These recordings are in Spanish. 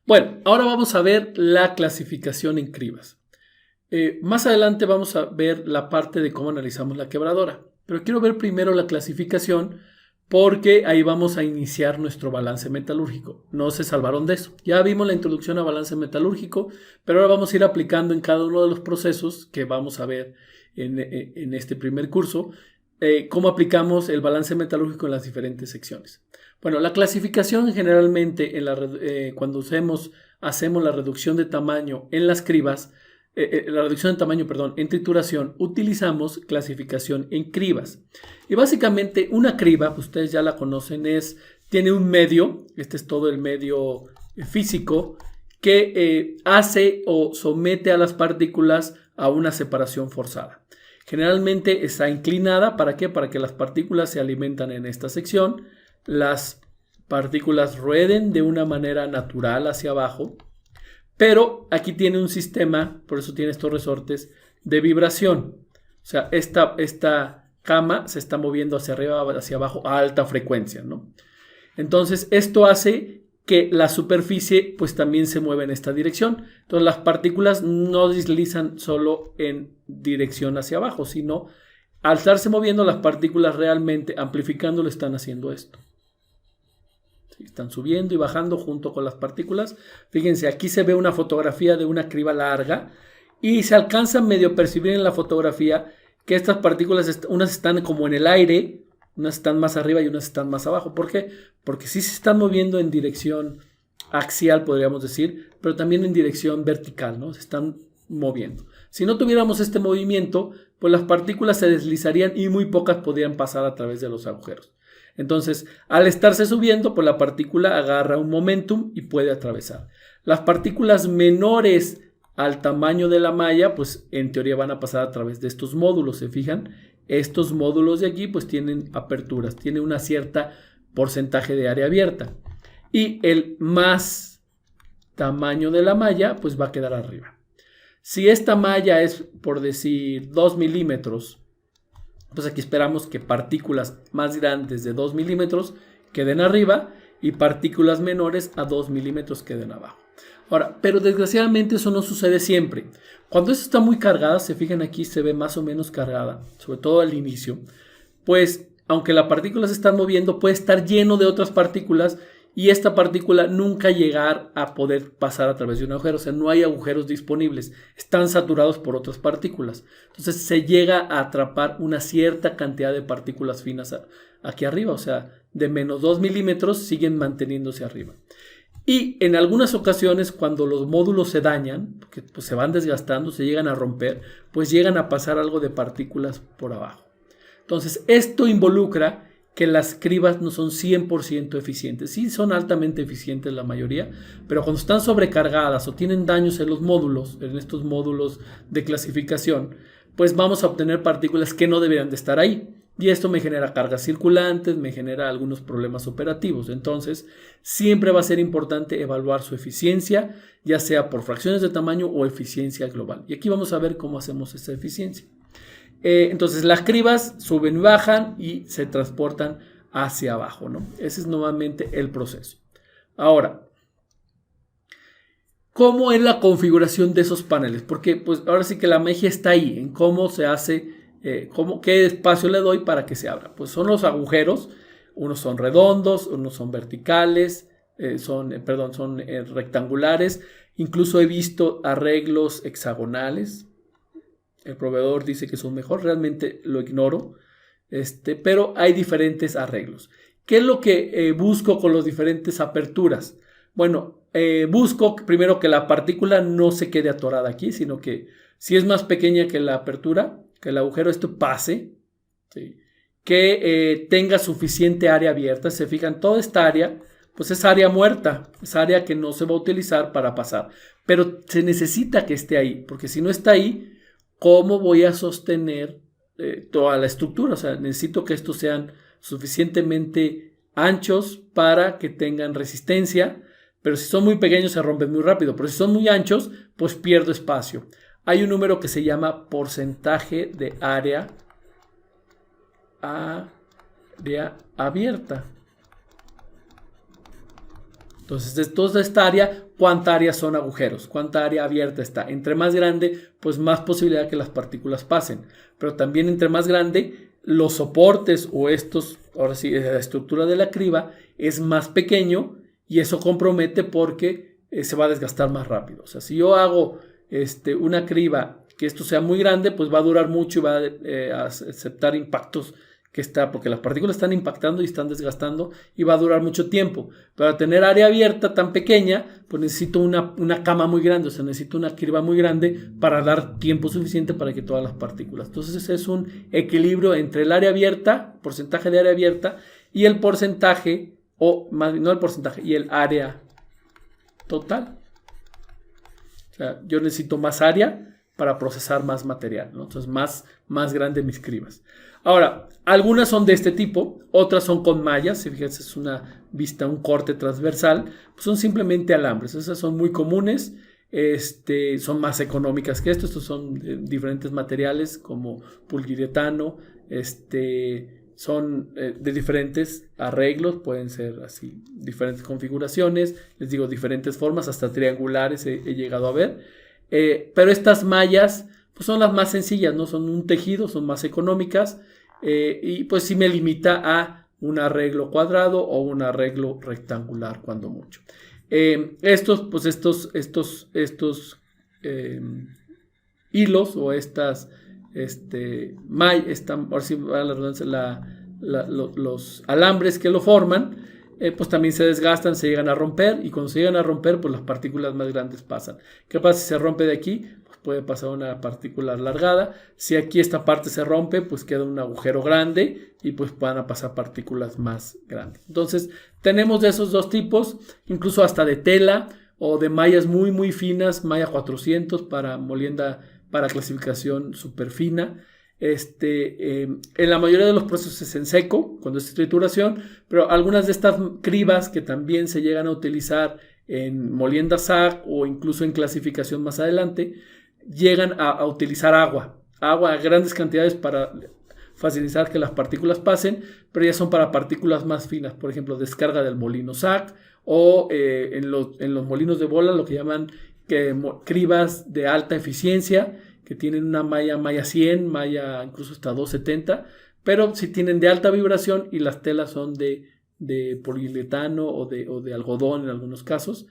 Bueno, ahora vamos a ver la clasificación en cribas. Más adelante vamos a ver la parte de cómo analizamos la quebradora, pero quiero ver primero la clasificación porque ahí vamos a iniciar nuestro balance metalúrgico. No se salvaron de eso. Ya vimos la introducción a balance metalúrgico, pero ahora vamos a ir aplicando en cada uno de los procesos que vamos a ver en este primer curso, cómo aplicamos el balance metalúrgico en las diferentes secciones. Bueno, la clasificación generalmente cuando hacemos la reducción de tamaño en las cribas, la reducción de tamaño, perdón, en trituración, utilizamos clasificación en cribas. Y básicamente una criba, pues ustedes ya la conocen, tiene un medio, este es todo el medio físico, que hace o somete a las partículas a una separación forzada. Generalmente está inclinada, ¿para qué? Para que las partículas se alimentan en esta sección, las partículas rueden de una manera natural hacia abajo, pero aquí tiene un sistema, por eso tiene estos resortes, de vibración. O sea, esta cama se está moviendo hacia arriba, hacia abajo a alta frecuencia, ¿no? Entonces, esto hace que la superficie pues también se mueva en esta dirección. Entonces, las partículas no deslizan solo en dirección hacia abajo, sino al estarse moviendo las partículas realmente amplificándolo están haciendo esto. Están subiendo y bajando junto con las partículas. Fíjense, aquí se ve una fotografía de una criba larga y se alcanza a medio percibir en la fotografía que estas partículas, unas están como en el aire, unas están más arriba y unas están más abajo. ¿Por qué? Porque sí se están moviendo en dirección axial, podríamos decir, pero también en dirección vertical, ¿no? Se están moviendo. Si no tuviéramos este movimiento, pues las partículas se deslizarían y muy pocas podrían pasar a través de los agujeros. Entonces, al estarse subiendo, pues la partícula agarra un momentum y puede atravesar. Las partículas menores al tamaño de la malla, pues en teoría van a pasar a través de estos módulos, ¿se fijan? Estos módulos de aquí, pues tienen aperturas, tienen una cierta porcentaje de área abierta. Y el más tamaño de la malla, pues va a quedar arriba. Si esta malla es, por decir, 2 milímetros, pues aquí esperamos que partículas más grandes de 2 milímetros queden arriba y partículas menores a 2 milímetros queden abajo. Ahora, pero desgraciadamente eso no sucede siempre. Cuando esto está muy cargada, se fijan aquí, se ve más o menos cargada, sobre todo al inicio, pues aunque la partícula se está moviendo, puede estar lleno de otras partículas y esta partícula nunca llegar a poder pasar a través de un agujero. O sea, no hay agujeros disponibles, están saturados por otras partículas. Entonces se llega a atrapar una cierta cantidad de partículas finas aquí arriba. O sea, de menos 2 milímetros siguen manteniéndose arriba. Y en algunas ocasiones, cuando los módulos se dañan, porque pues, se van desgastando, se llegan a romper, pues llegan a pasar algo de partículas por abajo. Entonces, esto involucra que las cribas no son 100% eficientes. Sí, son altamente eficientes la mayoría, pero cuando están sobrecargadas o tienen daños en los módulos, en estos módulos de clasificación, pues vamos a obtener partículas que no deberían de estar ahí. Y esto me genera cargas circulantes, me genera algunos problemas operativos. Entonces, siempre va a ser importante evaluar su eficiencia, ya sea por fracciones de tamaño o eficiencia global. Y aquí vamos a ver cómo hacemos esa eficiencia. Entonces las cribas suben y bajan y se transportan hacia abajo, ¿no? Ese es nuevamente el proceso. Ahora, ¿cómo es la configuración de esos paneles? Porque pues ahora sí que la magia está ahí, en cómo se hace, qué espacio le doy para que se abra. Pues son los agujeros, unos son redondos, unos son verticales, son rectangulares. Incluso he visto arreglos hexagonales. El proveedor dice que son mejor, realmente lo ignoro, pero hay diferentes arreglos. ¿Qué es lo que busco con las diferentes aperturas? Bueno, busco primero que la partícula no se quede atorada aquí, sino que si es más pequeña que la apertura, que el agujero esto pase, ¿sí? Que tenga suficiente área abierta. Se fijan, toda esta área, pues es área muerta, es área que no se va a utilizar para pasar, pero se necesita que esté ahí, porque si no está ahí, ¿cómo voy a sostener toda la estructura? O sea, necesito que estos sean suficientemente anchos para que tengan resistencia, pero si son muy pequeños se rompen muy rápido, pero si son muy anchos, pues pierdo espacio. Hay un número que se llama porcentaje de área abierta. Entonces, de toda esta área, ¿cuánta área son agujeros? ¿Cuánta área abierta está? Entre más grande, pues más posibilidad que las partículas pasen. Pero también entre más grande, los soportes o estos, ahora sí, la estructura de la criba es más pequeño y eso compromete porque se va a desgastar más rápido. O sea, si yo hago una criba que esto sea muy grande, pues va a durar mucho y va a aceptar impactos porque las partículas están impactando y están desgastando y va a durar mucho tiempo. Para tener área abierta tan pequeña, pues necesito una cama muy grande, o sea, necesito una criba muy grande para dar tiempo suficiente para que todas las partículas. Entonces es un equilibrio entre el área abierta, porcentaje de área abierta, y el porcentaje, o más no el porcentaje, y el área total. O sea, yo necesito más área para procesar más material, ¿no? Entonces más grande mis cribas. Ahora, algunas son de este tipo, otras son con mallas. Si fíjense, es una vista, un corte transversal, pues son simplemente alambres. Esas son muy comunes, son más económicas que esto. Estos son diferentes materiales como poliuretano, son de diferentes arreglos, pueden ser así, diferentes configuraciones, les digo, diferentes formas, hasta triangulares he llegado a ver. Pero estas mallas pues son las más sencillas, no son un tejido, son más económicas y pues sí me limita a un arreglo cuadrado o un arreglo rectangular cuando mucho. Estos hilos o estas ahora sí va la redundancia, los alambres que lo forman, pues también se desgastan, se llegan a romper y cuando se llegan a romper, pues las partículas más grandes pasan. ¿Qué pasa si se rompe de aquí? Pues puede pasar una partícula alargada. Si aquí esta parte se rompe, pues queda un agujero grande y pues van a pasar partículas más grandes. Entonces tenemos de esos dos tipos, incluso hasta de tela o de mallas muy muy finas, malla 400 para molienda, para clasificación súper fina. En la mayoría de los procesos es en seco, cuando es trituración, pero algunas de estas cribas que también se llegan a utilizar en molienda SAG o incluso en clasificación más adelante, llegan a utilizar agua a grandes cantidades para facilitar que las partículas pasen, pero ya son para partículas más finas, por ejemplo, descarga del molino SAG o en los molinos de bola, lo que llaman cribas de alta eficiencia, que tienen una malla 100, malla incluso hasta 270, pero si tienen de alta vibración y las telas son de poliuretano o de algodón en algunos casos,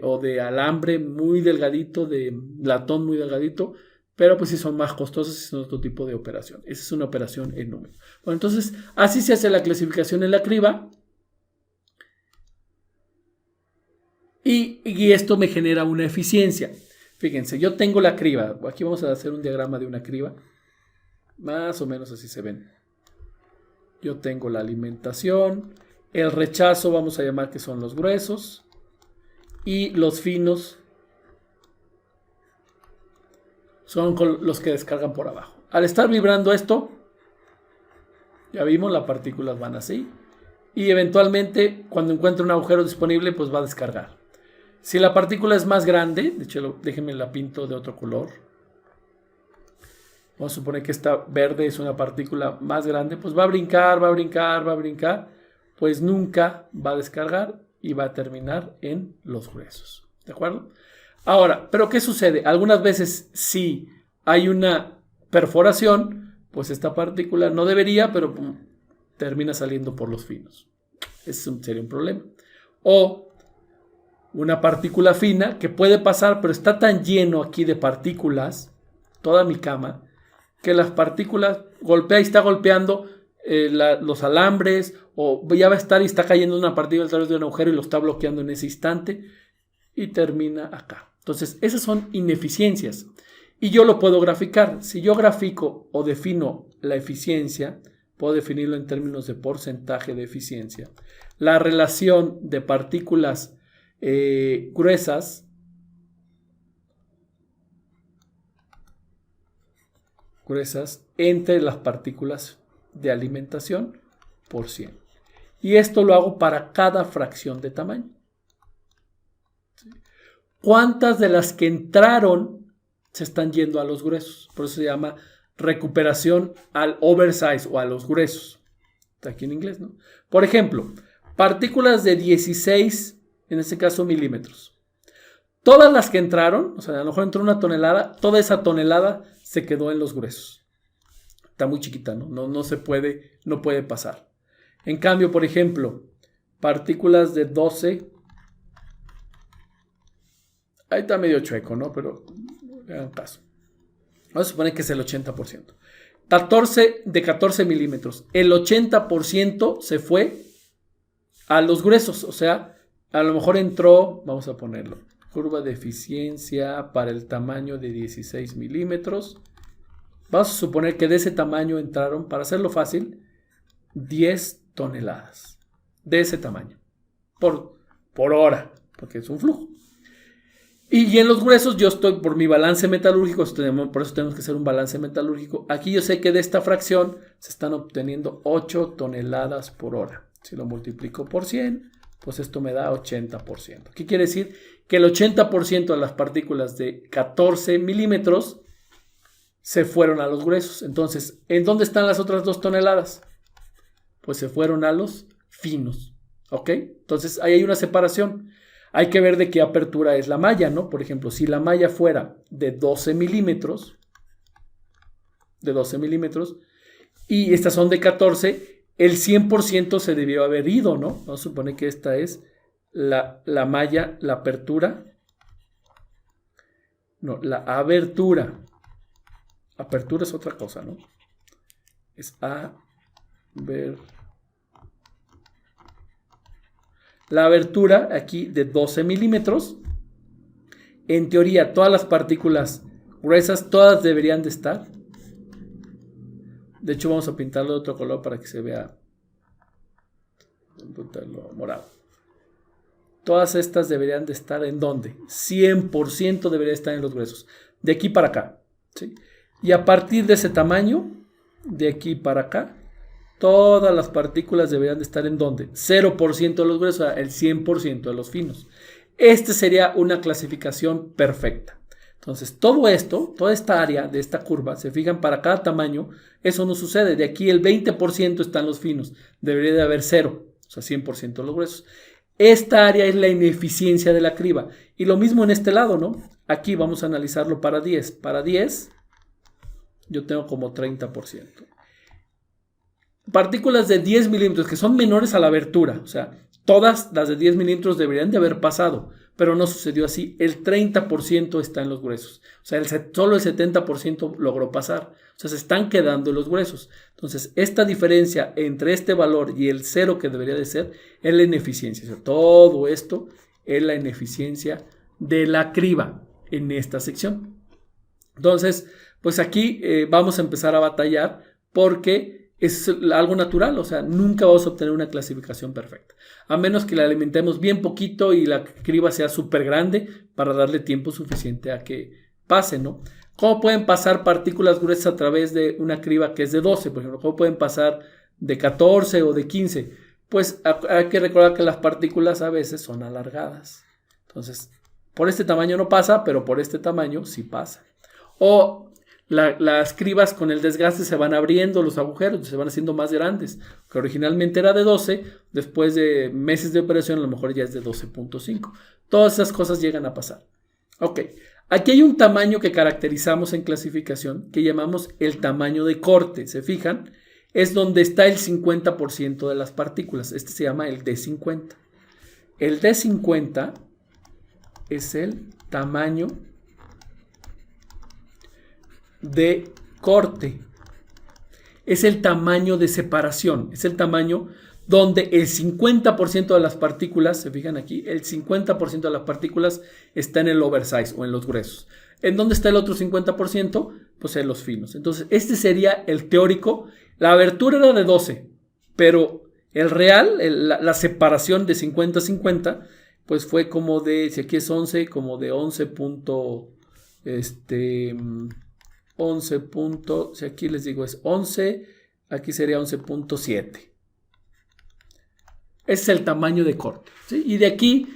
o de alambre muy delgadito, de latón muy delgadito, pero pues sí son más costosas y son otro tipo de operación. Esa es una operación en número. Bueno, entonces así se hace la clasificación en la criba y esto me genera una eficiencia. Fíjense, yo tengo la criba. Aquí vamos a hacer un diagrama de una criba. Más o menos así se ven. Yo tengo la alimentación. El rechazo vamos a llamar que son los gruesos. Y los finos son los que descargan por abajo. Al estar vibrando esto, ya vimos, las partículas van así. Y eventualmente, cuando encuentre un agujero disponible, pues va a descargar. Si la partícula es más grande, de hecho, déjenme la pinto de otro color. Vamos a suponer que esta verde es una partícula más grande, pues va a brincar, va a brincar, va a brincar, pues nunca va a descargar y va a terminar en los gruesos. ¿De acuerdo? Ahora, ¿pero qué sucede? Algunas veces si hay una perforación, pues esta partícula no debería, pero termina saliendo por los finos. Ese sería un problema. O una partícula fina que puede pasar, pero está tan lleno aquí de partículas, toda mi cama, que las partículas está golpeando los alambres, o ya va a estar y está cayendo una partícula a través de un agujero y lo está bloqueando en ese instante y termina acá. Entonces, esas son ineficiencias y yo lo puedo graficar. Si yo grafico o defino la eficiencia, puedo definirlo en términos de porcentaje de eficiencia. La relación de partículas gruesas entre las partículas de alimentación por 100. Y esto lo hago para cada fracción de tamaño. ¿Cuántas de las que entraron se están yendo a los gruesos? Por eso se llama recuperación al oversize o a los gruesos. Está aquí en inglés, ¿no? Por ejemplo, partículas de 16 en este caso milímetros. Todas las que entraron, o sea, a lo mejor entró una tonelada, toda esa tonelada se quedó en los gruesos. Está muy chiquita, ¿no? No se puede, no puede pasar. En cambio, por ejemplo, partículas de 12, ahí está medio chueco, ¿no? Pero hagan caso. Vamos a suponer que es el 80%. 14 de 14 milímetros. El 80% se fue a los gruesos. O sea, a lo mejor entró, vamos a ponerlo, curva de eficiencia para el tamaño de 16 milímetros. Vamos a suponer que de ese tamaño entraron, para hacerlo fácil, 10 toneladas. De ese tamaño. Por hora, porque es un flujo. Y en los gruesos yo estoy por mi balance metalúrgico, por eso tenemos que hacer un balance metalúrgico. Aquí yo sé que de esta fracción se están obteniendo 8 toneladas por hora. Si lo multiplico por 100, pues esto me da 80%. ¿Qué quiere decir? Que el 80% de las partículas de 14 milímetros se fueron a los gruesos. Entonces, ¿en dónde están las otras 2 toneladas? Pues se fueron a los finos. ¿Ok? Entonces, ahí hay una separación. Hay que ver de qué apertura es la malla, ¿no? Por ejemplo, si la malla fuera de 12 milímetros, y estas son de 14, el 100% se debió haber ido, ¿no? Vamos a suponer que esta es la malla, la apertura. No, la abertura. Apertura es otra cosa, ¿no? Es la abertura aquí de 12 milímetros. En teoría, todas las partículas gruesas, todas deberían de estar. De hecho, vamos a pintarlo de otro color para que se vea. Pintarlo morado. Todas estas deberían de estar ¿en dónde? 100% debería estar en los gruesos. De aquí para acá. ¿Sí? Y a partir de ese tamaño, de aquí para acá, todas las partículas deberían de estar ¿en dónde? 0% de los gruesos, o sea, el 100% de los finos. Esta sería una clasificación perfecta. Entonces, todo esto, toda esta área de esta curva, se fijan para cada tamaño, eso no sucede. De aquí el 20% están los finos. Debería de haber 0, o sea, 100% de los gruesos. Esta área es la ineficiencia de la criba. Y lo mismo en este lado, ¿no? Aquí vamos a analizarlo para 10. Para 10, yo tengo como 30%. Partículas de 10 milímetros que son menores a la abertura, o sea, todas las de 10 milímetros deberían de haber pasado, pero no sucedió así. El 30% está en los gruesos, o sea, solo el 70% logró pasar, o sea, se están quedando en los gruesos. Entonces, esta diferencia entre este valor y el 0 que debería de ser es la ineficiencia. O sea, todo esto es la ineficiencia de la criba en esta sección. Entonces, pues aquí vamos a empezar a batallar porque es algo natural, o sea, nunca vamos a obtener una clasificación perfecta, a menos que la alimentemos bien poquito y la criba sea súper grande para darle tiempo suficiente a que pase, ¿no? ¿Cómo pueden pasar partículas gruesas a través de una criba que es de 12, por ejemplo? ¿Cómo pueden pasar de 14 o de 15? Pues hay que recordar que las partículas a veces son alargadas. Entonces, por este tamaño no pasa, pero por este tamaño sí pasa. O las cribas con el desgaste se van abriendo los agujeros, se van haciendo más grandes, que originalmente era de 12, después de meses de operación a lo mejor ya es de 12.5. Todas esas cosas llegan a pasar. Ok, aquí hay un tamaño que caracterizamos en clasificación que llamamos el tamaño de corte. ¿Se fijan? Es donde está el 50% de las partículas. Este se llama el D50. El D50 es el tamaño de corte, es el tamaño de separación, es el tamaño donde el 50% de las partículas, se fijan aquí, el 50% de las partículas está en el oversize o en los gruesos. ¿En dónde está el otro 50%? Pues en los finos. Entonces, este sería el teórico. La abertura era de 12, pero el real, la separación de 50-50, pues fue como de, si aquí es 11, como de 11. 11. Si aquí les digo es 11, aquí sería 11.7. Ese es el tamaño de corte, ¿sí? Y de aquí,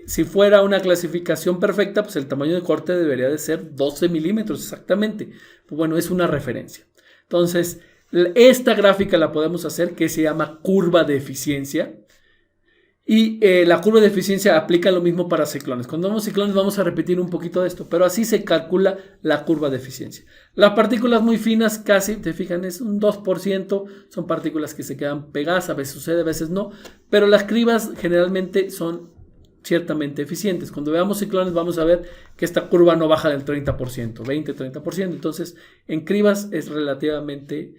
si fuera una clasificación perfecta, pues el tamaño de corte debería de ser 12 milímetros exactamente. Pues bueno, es una referencia. Entonces, esta gráfica la podemos hacer que se llama curva de eficiencia. Y la curva de eficiencia aplica lo mismo para ciclones. Cuando vemos ciclones vamos a repetir un poquito de esto, pero así se calcula la curva de eficiencia. Las partículas muy finas casi, te fijan, es un 2%, son partículas que se quedan pegadas, a veces sucede, a veces no, pero las cribas generalmente son ciertamente eficientes. Cuando veamos ciclones vamos a ver que esta curva no baja del 30%, 20-30%, entonces en cribas es relativamente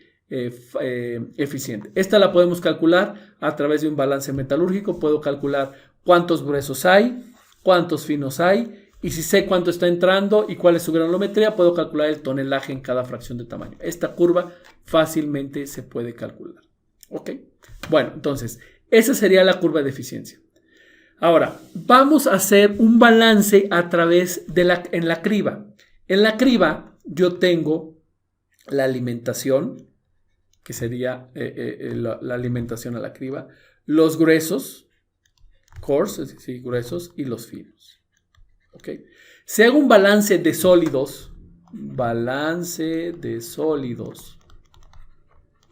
eficiente. Esta la podemos calcular a través de un balance metalúrgico. Puedo calcular cuántos gruesos hay, cuántos finos hay, y si sé cuánto está entrando y cuál es su granulometría, puedo calcular el tonelaje en cada fracción de tamaño. Esta curva fácilmente se puede calcular. ¿Ok? Bueno, entonces, esa sería la curva de eficiencia. Ahora, vamos a hacer un balance a través de en la criba. En la criba yo tengo la alimentación, que sería la alimentación a la criba, los gruesos, coarse, es decir, gruesos, y los finos. ¿Ok? Si hago un balance de sólidos,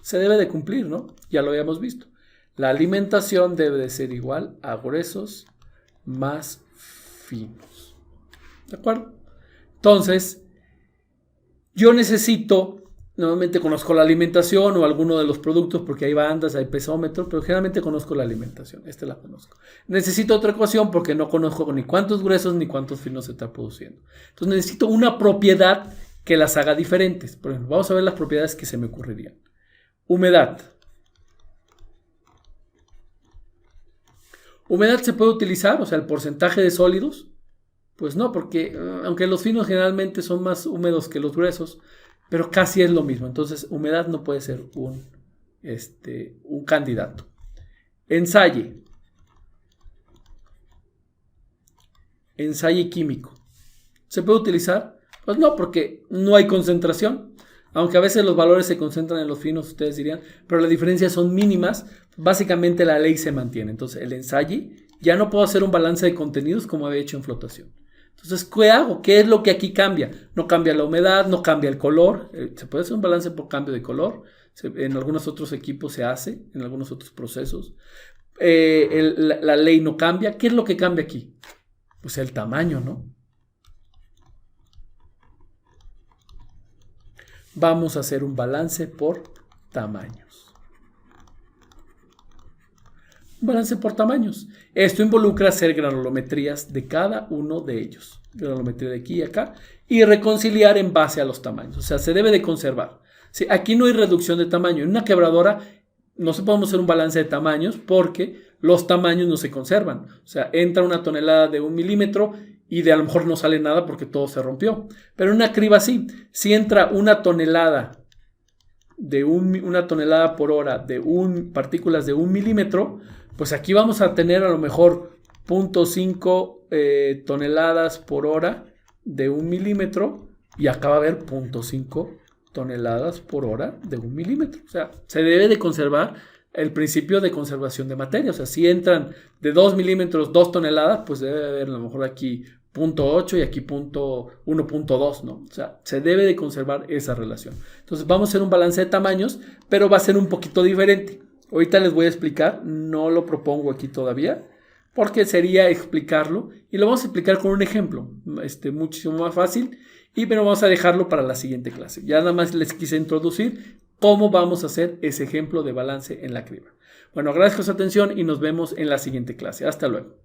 se debe de cumplir, ¿no? Ya lo habíamos visto. La alimentación debe de ser igual a gruesos más finos. ¿De acuerdo? Entonces, yo necesito... Normalmente conozco la alimentación o alguno de los productos porque hay bandas, hay pesómetros, pero generalmente conozco la alimentación. Esta la conozco. Necesito otra ecuación porque no conozco ni cuántos gruesos ni cuántos finos se está produciendo. Entonces necesito una propiedad que las haga diferentes. Por ejemplo, vamos a ver las propiedades que se me ocurrirían. Humedad. ¿Humedad se puede utilizar? O sea, el porcentaje de sólidos. Pues no, porque aunque los finos generalmente son más húmedos que los gruesos, pero casi es lo mismo. Entonces, humedad no puede ser un candidato. Ensaye. Ensaye químico. ¿Se puede utilizar? Pues no, porque no hay concentración. Aunque a veces los valores se concentran en los finos, ustedes dirían, pero las diferencias son mínimas. Básicamente la ley se mantiene. Entonces, el ensaye, ya no puedo hacer un balance de contenidos como había hecho en flotación. Entonces, ¿qué hago? ¿Qué es lo que aquí cambia? No cambia la humedad, no cambia el color. Se puede hacer un balance por cambio de color. En algunos otros equipos se hace, en algunos otros procesos. La ley no cambia. ¿Qué es lo que cambia aquí? Pues el tamaño, ¿no? Vamos a hacer un balance por tamaños. Balance por tamaños. Esto involucra hacer granulometrías de cada uno de ellos. Granulometría de aquí y acá. Y reconciliar en base a los tamaños. O sea, se debe de conservar. ¿Sí? Aquí no hay reducción de tamaño. En una quebradora no se podemos hacer un balance de tamaños porque los tamaños no se conservan. O sea, entra una tonelada de 1 milímetro y de a lo mejor no sale nada porque todo se rompió. Pero en una criba sí. Si entra una tonelada por hora de partículas de 1 milímetro, pues aquí vamos a tener a lo mejor 0.5 toneladas por hora de 1 milímetro y acá va a haber 0.5 toneladas por hora de 1 milímetro. O sea, se debe de conservar el principio de conservación de materia. O sea, si entran de 2 milímetros 2 toneladas, pues debe haber a lo mejor aquí 0.8 y aquí 1.2, ¿no? O sea, se debe de conservar esa relación. Entonces vamos a hacer un balance de tamaños, pero va a ser un poquito diferente. Ahorita les voy a explicar, no lo propongo aquí todavía, porque sería explicarlo y lo vamos a explicar con un ejemplo, muchísimo más fácil, pero vamos a dejarlo para la siguiente clase. Ya nada más les quise introducir cómo vamos a hacer ese ejemplo de balance en la criba. Bueno, agradezco su atención y nos vemos en la siguiente clase. Hasta luego.